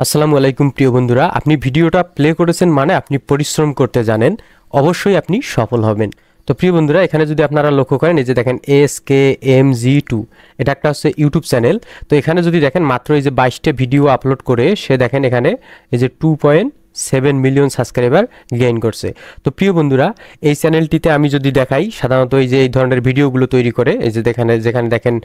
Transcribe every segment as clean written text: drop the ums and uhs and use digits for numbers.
আসসালামু আলাইকুম প্রিয় বন্ধুরা, আপনি ভিডিওটা প্লে করেছেন মানে আপনি পরিশ্রম করতে জানেন, অবশ্যই আপনি সফল হবেন। তো প্রিয় বন্ধুরা, এখানে যদি আপনারা লক্ষ্য করেন, এই যে দেখেন SKMG2, এটা একটা হচ্ছে ইউটিউব চ্যানেল। তো এখানে যদি দেখেন মাত্র এই যে 22টা ভিডিও আপলোড করে সে দেখেন এখানে এই যে 2.7 মিলিয়ন সাবস্ক্রাইবার গেইন করছে। তো প্রিয় বন্ধুরা, এই চ্যানেলটিতে আমি যদি দেখাই, সাধারণত এই যে এই ধরনের ভিডিওগুলো তৈরি করে, এই যে যেখানে দেখেন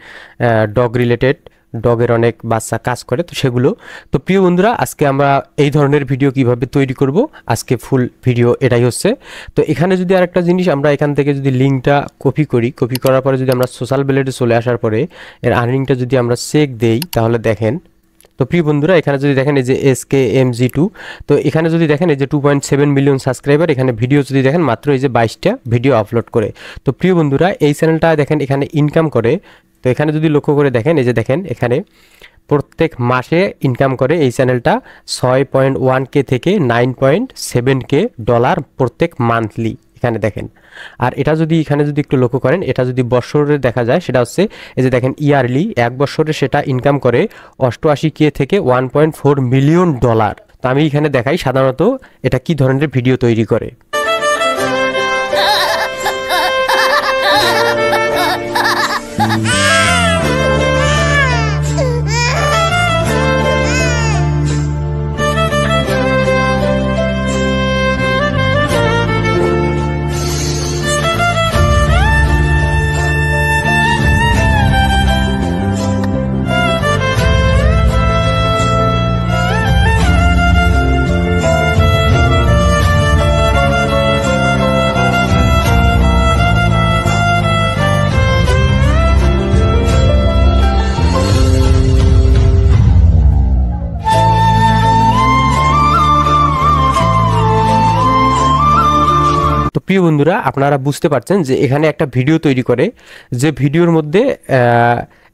ডগ রিলেটেড, ডগের অনেক বাচ্চা কাজ করে, তো সেগুলো। তো প্রিয় বন্ধুরা, আজকে আমরা এই ধরনের ভিডিও কিভাবে তৈরি করব, আজকে ফুল ভিডিও এটাই হচ্ছে। তো এখানে যদি আরেকটা জিনিস, আমরা এখান থেকে যদি লিঙ্কটা কপি করি, কপি করার পরে যদি আমরা সোশ্যাল ব্লেডে চলে আসার পরে এর আর্নিংটা যদি আমরা চেক দেই, তাহলে দেখেন। তো প্রিয় বন্ধুরা, এখানে যদি দেখেন এই যে SKMG2, তো এখানে যদি দেখেন এই যে 2.7 মিলিয়ন সাবস্ক্রাইবার, এখানে ভিডিও যদি দেখেন মাত্র এই যে 22টা ভিডিও আপলোড করে। তো প্রিয় বন্ধুরা, এই চ্যানেলটা দেখেন এখানে ইনকাম করে। তো এখানে যদি লক্ষ্য করে দেখেন, এই যে দেখেন এখানে প্রত্যেক মাসে ইনকাম করে এই চ্যানেলটা 6.1K থেকে 9.7K ডলার প্রত্যেক মান্থলি, এখানে দেখেন। আর এটা যদি এখানে যদি একটু লক্ষ্য করেন, এটা যদি বছরে দেখা যায়, সেটা হচ্ছে এই যে দেখেন ইয়ারলি, এক বছরে সেটা ইনকাম করে 88K থেকে 1.4 মিলিয়ন ডলার। তো আমি এখানে দেখাই সাধারণত এটা কি ধরনের ভিডিও তৈরি করে। তো প্রিয় বন্ধুরা, আপনারা বুঝতে পারছেন যে এখানে একটা ভিডিও তৈরি করে, যে ভিডিওর মধ্যে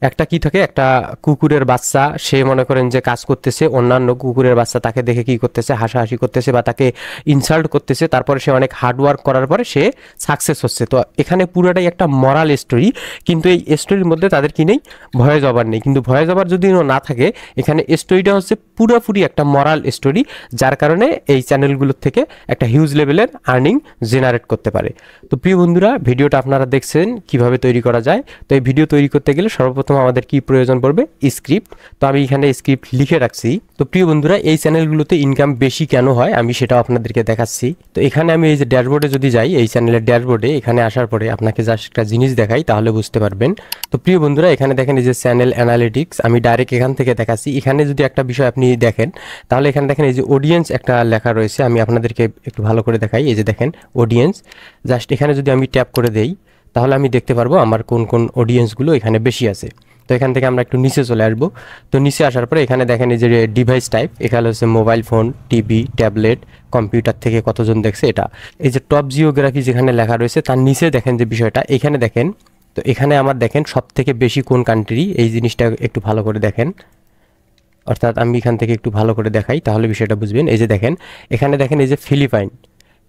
একটা কি থাকে, একটা কুকুরের বাচ্চা, সে মনে করেন যে কাজ করতেছে, অন্যান্য কুকুরের বাচ্চা তাকে দেখে কি করতেছে, হাসাহাসি করতেছে বা তাকে ইনসাল্ট করতেছে, তারপরে সে অনেক হার্ড ওয়ার্ক করার পরে সে সাকসেস হচ্ছে। তো এখানে পুরোটাই একটা মরাল স্টোরি, কিন্তু এই স্টোরির মধ্যে তাদের কি নেই, ভয়েস ওভার নেই। কিন্তু ভয়েস ওভার যদি না থাকে, এখানে স্টোরিটা হচ্ছে পুরোপুরি একটা মরাল স্টোরি, যার কারণে এই চ্যানেলগুলোর থেকে একটা হিউজ লেভেলের আর্নিং জেনারেট করতে পারে। তো প্রিয় বন্ধুরা, ভিডিওটা আপনারা দেখছেন কিভাবে তৈরি করা যায়। তো এই ভিডিও তৈরি করতে গেলে সর্বপ্রথম আমাদের কি প্রয়োজন পড়বে, স্ক্রিপ্ট। তো আমি এখানে স্ক্রিপ্ট লিখে রাখছি। তো প্রিয় বন্ধুরা, এই চ্যানেলগুলোতে ইনকাম বেশি কেন হয় আমি সেটাও আপনাদেরকে দেখাচ্ছি। তো এখানে আমি এই যে ড্যাশবোর্ডে যদি যাই, এই চ্যানেলের ড্যাশবোর্ডে এখানে আসার পরে আপনাকে জাস্ট একটা জিনিস দেখাই, তাহলে বুঝতে পারবেন। তো প্রিয় বন্ধুরা, এখানে দেখেন এই যে চ্যানেল অ্যানালিটিক্স, আমি ডাইরেক্ট এখান থেকে দেখাচ্ছি। এখানে যদি একটা বিষয় আপনি দেখেন, তাহলে এখানে দেখেন এই যে অডিয়েন্স একটা লেখা রয়েছে, আমি আপনাদেরকে একটু ভালো করে দেখাই। এই যে দেখেন অডিয়েন্স, জাস্ট এখানে যদি আমি ট্যাপ করে দেই, তাহলে আমি দেখতে পারবো আমার কোন কোন অডিয়েন্সগুলো এখানে বেশি আছে। তো এখান থেকে আমরা একটু নিচে চলে আসবো। তো নিচে আসার পরে এখানে দেখেন এই যে ডিভাইস টাইপ, এখানে হচ্ছে mobile phone, TV, tablet, computer থেকে কতজন দেখছে এটা। এই যে টপ জিওগ্রাফি যেখানে লেখা রয়েছে, তার নিচে দেখেন যে বিষয়টা এখানে দেখেন। তো এখানে আমার দেখেন সব থেকে বেশি কোন কান্ট্রি, এই জিনিসটা একটু ভালো করে দেখেন। অর্থাৎ আমি এখান থেকে একটু ভালো করে দেখাই, তাহলে বিষয়টা বুঝবেন। এই যে দেখেন এখানে দেখেন এই যে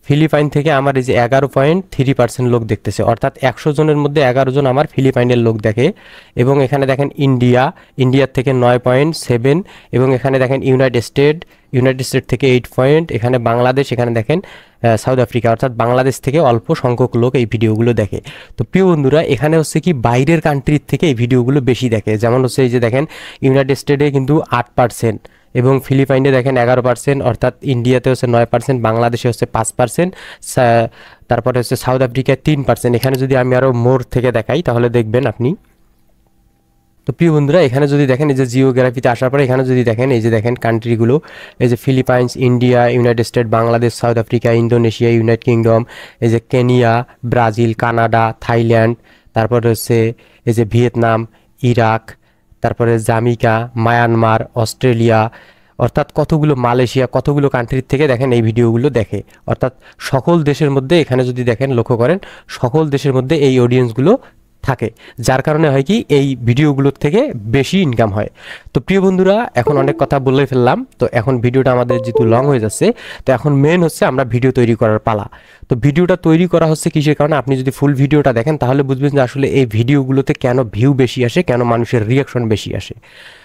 ফিলিপাইন থেকে আমার এই যে 11.3% লোক দেখতেছে, অর্থাৎ 100 জনের মধ্যে 11 জন আমার ফিলিপাইনের লোক দেখে। এবং এখানে দেখেন ইন্ডিয়ার থেকে 9.7, এবং এখানে দেখেন ইউনাইটেড স্টেট থেকে 8 পয়েন্ট, এখানে বাংলাদেশ, এখানে দেখেন সাউথ আফ্রিকা, অর্থাৎ বাংলাদেশ থেকে অল্প সংখ্যক লোক এই ভিডিওগুলো দেখে। তো প্রিয় বন্ধুরা, এখানে হচ্ছে কি বাইরের কান্ট্রির থেকে এই ভিডিওগুলো বেশি দেখে। যেমন হচ্ছে এই যে দেখেন ইউনাইটেড স্টেটে কিন্তু 8%, এবং ফিলিপাইনে দেখেন 11%, অর্থাৎ ইন্ডিয়াতে হচ্ছে 9%, বাংলাদেশে হচ্ছে 5%, তারপরে হচ্ছে সাউথ আফ্রিকায় 3%। এখানে যদি আমি আরও মোর থেকে দেখাই, তাহলে দেখবেন আপনি। তো প্রিয় বন্ধুরা, এখানে যদি দেখেন এই যে জিওগ্রাফিতে আসার পরে এখানে যদি দেখেন এই যে দেখেন কান্ট্রিগুলো, এই যে Philippines, India, United state, Bangladesh, south Africa, Indonesia, United kingdom, এই যে কেনিয়া, ব্রাজিল, কানাডা, থাইল্যান্ড, তারপরে হচ্ছে এই যে ভিয়েতনাম, ইরাক, তারপরে জামিকা, মায়ানমার, অস্ট্রেলিয়া, অর্থাৎ কতগুলো, মালয়েশিয়া, কতগুলো কান্ট্রির থেকে দেখেন এই ভিডিওগুলো দেখে। অর্থাৎ সকল দেশের মধ্যে এখানে যদি দেখেন, লক্ষ্য করেন, সকল দেশের মধ্যে এই অডিয়েন্সগুলো থাকে, যার কারণে হয় কি এই ভিডিওগুলোর থেকে বেশি ইনকাম হয়। তো প্রিয় বন্ধুরা, এখন অনেক কথা বলে ফেললাম, তো এখন ভিডিওটা আমাদের যেহেতু লং হয়ে যাচ্ছে, তো এখন মেন হচ্ছে আমরা ভিডিও তৈরি করার পালা। তো ভিডিওটা তৈরি করা হচ্ছে কিসের কারণে, আপনি যদি ফুল ভিডিওটা দেখেন তাহলে বুঝবেন যে আসলে এই ভিডিওগুলোতে কেন ভিউ বেশি আসে, কেন মানুষের রিয়াকশন বেশি আসে।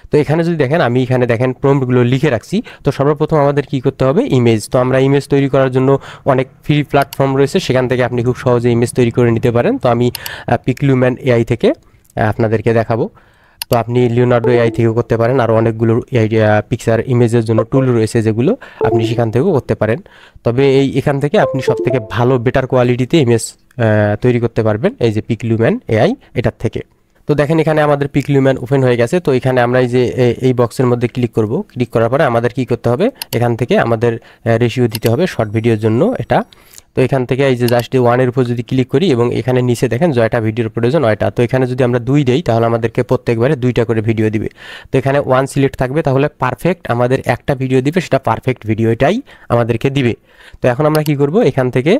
তো এখানে যদি দেখেন আমি এখানে দেখেন প্রম্পটগুলো লিখে রাখছি। তো সর্বপ্রথম আমাদের কি করতে হবে, ইমেজ। তো আমরা ইমেজ তৈরি করার জন্য অনেক ফ্রি প্ল্যাটফর্ম রয়েছে, সেখান থেকে আপনি খুব সহজে ইমেজ তৈরি করে নিতে পারেন। তো আমি পিকলুম্যান এআই থেকে আপনাদেরকে দেখাবো। তো আপনি লিওনার্ডো এআই থেকেও করতে পারেন, আরও অনেকগুলো এআই পিকচার ইমেজের জন্য টুল রয়েছে যেগুলো আপনি সেখান থেকেও করতে পারেন। তবে এখান থেকে আপনি সবথেকে ভালো বেটার কোয়ালিটিতে ইমেজ তৈরি করতে পারবেন এই যে পিকলুম্যান এআই এটার থেকে। তো দেখেন এখানে আমাদের পিকলুম্যান ওপেন হয়ে গেছে। তো এখানে আমরা এই যে এই বক্সের মধ্যে ক্লিক করব। ক্লিক করার পরে আমাদের কি করতে হবে, এখান থেকে আমাদের রেশিও দিতে হবে শর্ট ভিডিওর জন্য এটা। তো এখান থেকে এই যে জাস্ট 1-এর উপর যদি ক্লিক করি এবং এখানে নিচে দেখেন জয়টা ভিডিওর প্রয়োজন 9টা। তো এখানে যদি আমরা 2 দেই তাহলে আমাদেরকে প্রত্যেকবারে 2টা করে ভিডিও দিবে। তো এখানে 1 সিলেক্ট থাকবে, তাহলে পারফেক্ট আমাদের একটা ভিডিও দিবে, সেটা পারফেক্ট ভিডিওটাই আমাদেরকে দিবে। তো এখন আমরা কি করব, এখান থেকে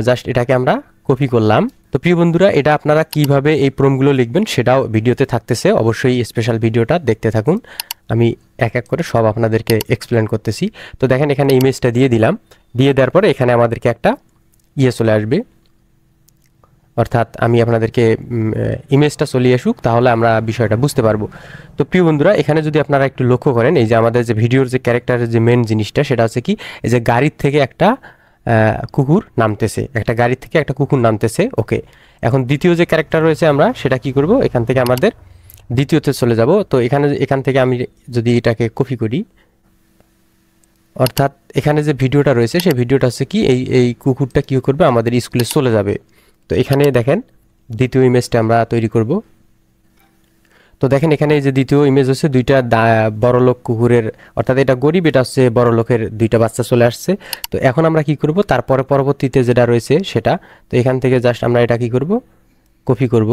জাস্ট এটাকে আমরা কপি করলাম। তো প্রিয় বন্ধুরা, এটা আপনারা কিভাবে এই প্রম্পটগুলো লিখবেন সেটাও ভিডিওতে থাকতেছে, অবশ্যই স্পেশাল ভিডিওটা দেখতে থাকুন। আমি এক এক করে সব আপনাদেরকে এক্সপ্লেন করতেছি। তো দেখেন এখানে ইমেজটা দিয়ে দিলাম, দিয়ে দেওয়ার পরে এখানে আমাদেরকে একটা চলে আসবে, অর্থাৎ আমি আপনাদেরকে ইমেজটা চলে আসুক, তাহলে আমরা বিষয়টা বুঝতে পারবো। তো প্রিয় বন্ধুরা, এখানে যদি আপনারা একটু লক্ষ্য করেন, এই যে আমাদের যে ভিডিওর যে ক্যারেক্টারের যে মেন জিনিসটা সেটা হচ্ছে কি, এই যে গাড়ির থেকে একটা কুকুর নামতেছে, একটা গাড়ির থেকে একটা কুকুর নামতেছে। ওকে, এখন দ্বিতীয় যে ক্যারেক্টার রয়েছে আমরা সেটা কি করব, এখান থেকে আমাদের দ্বিতীয়তে চলে যাব। তো এখান থেকে আমি যদি এটাকে কপি করি, অর্থাৎ এখানে যে ভিডিওটা রয়েছে সেই ভিডিওটা হচ্ছে কি, এই কুকুরটা কী করবে, আমাদের স্কুলে চলে যাবে। তো এখানে দেখেন দ্বিতীয় ইমেজটা আমরা তৈরি করব। তো দেখেন এখানে এই যে দ্বিতীয় ইমেজ হচ্ছে 2টা বড়লোক কুকুরের, অর্থাৎ এটা গরিব, এটা হচ্ছে বড়লোকের 2টা বাচ্চা চলে আসছে। তো এখন আমরা কি করব, তারপরে পরবর্তীতে যেটা রয়েছে সেটা, তো এখান থেকে জাস্ট আমরা এটা কি করব, কপি করব।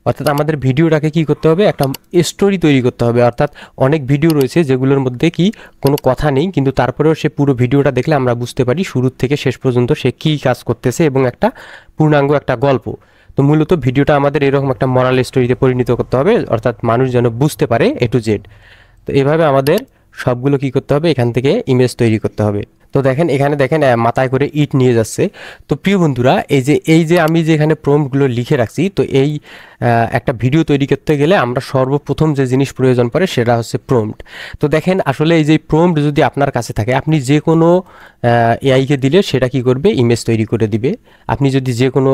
অর্থাৎ আমাদের ভিডিওটাকে কি করতে হবে, একটা স্টোরি তৈরি করতে হবে। অর্থাৎ অনেক ভিডিও রয়েছে যেগুলোর মধ্যে কি কোনো কথা নেই, কিন্তু তারপরেও সে পুরো ভিডিওটা দেখলে আমরা বুঝতে পারি শুরু থেকে শেষ পর্যন্ত সে কী কাজ করতেছে এবং একটা পূর্ণাঙ্গ একটা গল্প। তো মূলত ভিডিওটা আমাদের এরকম একটা মরাল স্টোরিতে পরিণত করতে হবে, অর্থাৎ মানুষ যেন বুঝতে পারে A to Z। তো এভাবে আমাদের সবগুলো কি করতে হবে, এখান থেকে ইমেজ তৈরি করতে হবে। তো দেখেন এখানে দেখেন মাথায় করে ইট নিয়ে যাচ্ছে। তো প্রিয় বন্ধুরা, এই যে আমি যে এখানে প্রম্পটগুলো লিখে রাখছি, তো এই একটা ভিডিও তৈরি করতে গেলে আমরা সর্বপ্রথম যে জিনিস প্রয়োজন পড়ে সেটা হচ্ছে প্রম্পট। তো দেখেন আসলে এই যে প্রম্পট যদি আপনার কাছে থাকে, আপনি যে কোনো এআইকে দিলে সেটা কি করবে, ইমেজ তৈরি করে দিবে। আপনি যদি যে কোনো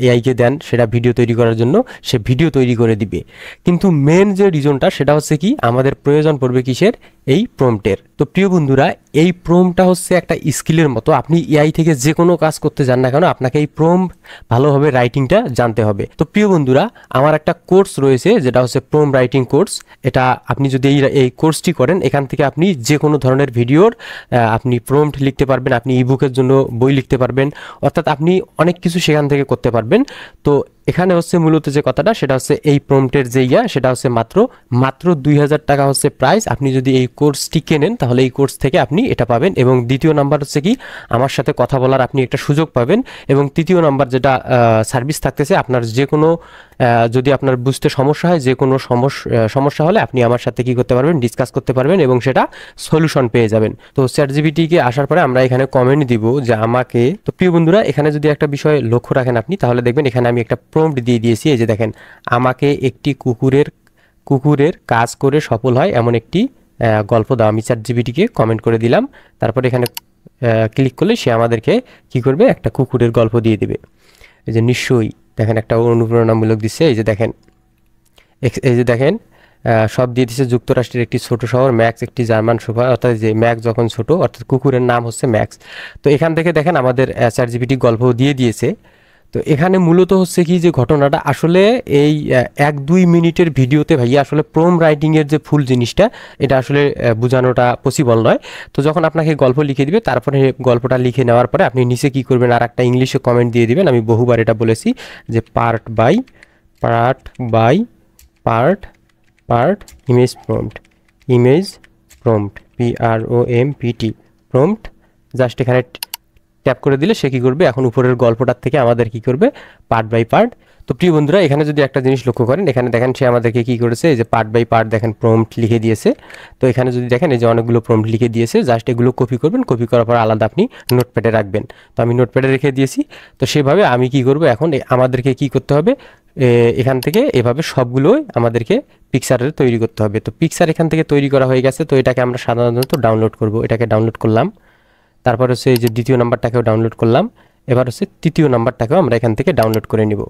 এআইকে দেন সেটা ভিডিও তৈরি করার জন্য, সে ভিডিও তৈরি করে দিবে। কিন্তু মেন যে রিজনটা সেটা হচ্ছে কি, আমাদের প্রয়োজন পড়বে কিসের, এই প্রম্পটের। তো প্রিয় বন্ধুরা, এই প্রম্পটটা হচ্ছে একটা স্কিলের মতো। আপনি এআই থেকে যে কোনো কাজ করতে যান না কেন, আপনাকে এই প্রম্পট ভালোভাবে রাইটিংটা জানতে হবে। তো প্রিয় বন্ধুরা, আমার একটা কোর্স রয়েছে যেটা হচ্ছে প্রম্পট রাইটিং কোর্স। এটা আপনি যদি এই কোর্সটি করেন, এখান থেকে আপনি যে কোনো ধরনের ভিডিওর আপনি প্রম্পট লিখতে পারবেন, আপনি ইবুকের জন্য বই লিখতে পারবেন, অর্থাৎ আপনি অনেক কিছু সেখান থেকে করতে পারবেন। তো এখানে হচ্ছে মূলত যে কথাটা সেটা হচ্ছে এই প্রম্পটের যে সেটা হচ্ছে মাত্র 2000 টাকা হচ্ছে প্রাইস। আপনি যদি এই কোর্সটি কেনেন তাহলে এই কোর্স থেকে আপনি এটা পাবেন। এবং দ্বিতীয় নাম্বার হচ্ছে কি, আমার সাথে কথা বলার আপনি একটা সুযোগ পাবেন। এবং তৃতীয় নাম্বার যেটা সার্ভিস থাকতেছে, আপনার যে কোনো যদি আপনার বুঝতে সমস্যা হয়, যে কোনো সমস্যা হলে আপনি আমার সাথে কি করতে পারবেন, ডিসকাস করতে পারবেন এবং সেটা সলিউশন পেয়ে যাবেন। তো চ্যাটজিপিটিকে আসার পরে আমরা এখানে কমেন্ট দিব যে আমাকে, তো প্রিয় বন্ধুরা এখানে যদি একটা বিষয় লক্ষ্য রাখেন আপনি, তাহলে দেখবেন এখানে আমি একটা প্রম্পট দিয়ে দিয়েছি। এই যে দেখেন, আমাকে একটি কুকুরের কাজ করে সফল হয় এমন একটি গল্প দাও। আমি চ্যাটজিপিটিকে কমেন্ট করে দিলাম, তারপরে এখানে ক্লিক করলে সে আমাদেরকে কি করবে, একটা কুকুরের গল্প দিয়ে দিবে। এই যে নিশ্চয়ই দেখেন একটা অনুপ্রেরণামূলক দিচ্ছে। এই যে দেখেন সব দিয়ে দিচ্ছে, যুক্তরাষ্ট্রের একটি ছোট শহর, ম্যাক্স একটি জার্মান শহর, অর্থাৎ যে ম্যাক্স যখন ছোট, অর্থাৎ কুকুরের নাম হচ্ছে ম্যাক্স। তো এখান থেকে দেখেন আমাদের চ্যাটজিপিটি গল্প দিয়ে দিয়েছে। তো এখানে মূলত হচ্ছে কি, যে ঘটনাটা আসলে এই 1-2 মিনিটের ভিডিওতে ভাইয়া আসলে প্রম্পট রাইটিংয়ের যে ফুল জিনিসটা, এটা আসলে বোঝানোটা পসিবল নয়। তো যখন আপনাকে গল্প লিখে দিবে, তারপরে গল্পটা লিখে নেওয়ার পরে আপনি নিচে কি করবেন, আর একটা ইংলিশে কমেন্ট দিয়ে দিবেন। আমি বহুবার এটা বলেছি যে part by part image prompt PROMPT prompt. Just এখানে ট্যাপ করে দিলে সে কী করবে, এখন উপরের গল্পটার থেকে আমাদের কি করবে, পার্ট বাই পার্ট। তো প্রিয় বন্ধুরা, এখানে যদি একটা জিনিস লক্ষ্য করেন, এখানে দেখেন সে আমাদেরকে কি করেছে, এই যে পার্ট বাই পার্ট দেখেন প্রম্পট লিখে দিয়েছে। তো এখানে যদি দেখেন এই যে অনেকগুলো প্রম্পট লিখে দিয়েছে, জাস্ট এগুলো কপি করবেন, কপি করার পর আলাদা আপনি নোটপ্যাডে রাখবেন। তো আমি নোটপ্যাডে রেখে দিয়েছি। তো সেভাবে আমি কি করব, এখন আমাদেরকে কি করতে হবে, এখান থেকে এভাবে সবগুলোই আমাদেরকে পিকচারের তৈরি করতে হবে। তো পিকচার এখান থেকে তৈরি করা হয়ে গেছে। তো এটাকে আমরা সাধারণত ডাউনলোড করব। এটাকে ডাউনলোড করলাম, তারপর হচ্ছে এই যে দ্বিতীয় নাম্বারটাকেও ডাউনলোড করলাম, এবার হচ্ছে তৃতীয় নাম্বারটাকেও আমরা এখান থেকে ডাউনলোড করে নিব।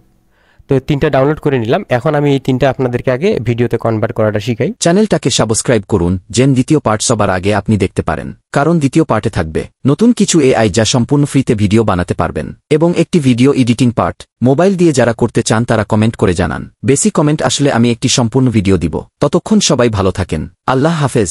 তো তিনটা ডাউনলোড করে নিলাম। এখন আমি এই তিনটা আপনাদেরকে আগে ভিডিওতে কনভার্ট করাটা শিখাই। চ্যানেলটাকে সাবস্ক্রাইব করুন যেন দ্বিতীয় পার্ট সবার আগে আপনি দেখতে পারেন, কারণ দ্বিতীয় পার্টে থাকবে নতুন কিছু এআই যা সম্পূর্ণ ফ্রিতে ভিডিও বানাতে পারবেন, এবং একটি ভিডিও এডিটিং পার্ট। মোবাইল দিয়ে যারা করতে চান তারা কমেন্ট করে জানান। বেশি কমেন্ট আসলে আমি একটি সম্পূর্ণ ভিডিও দিব। ততক্ষণ সবাই ভালো থাকেন। আল্লাহ হাফেজ।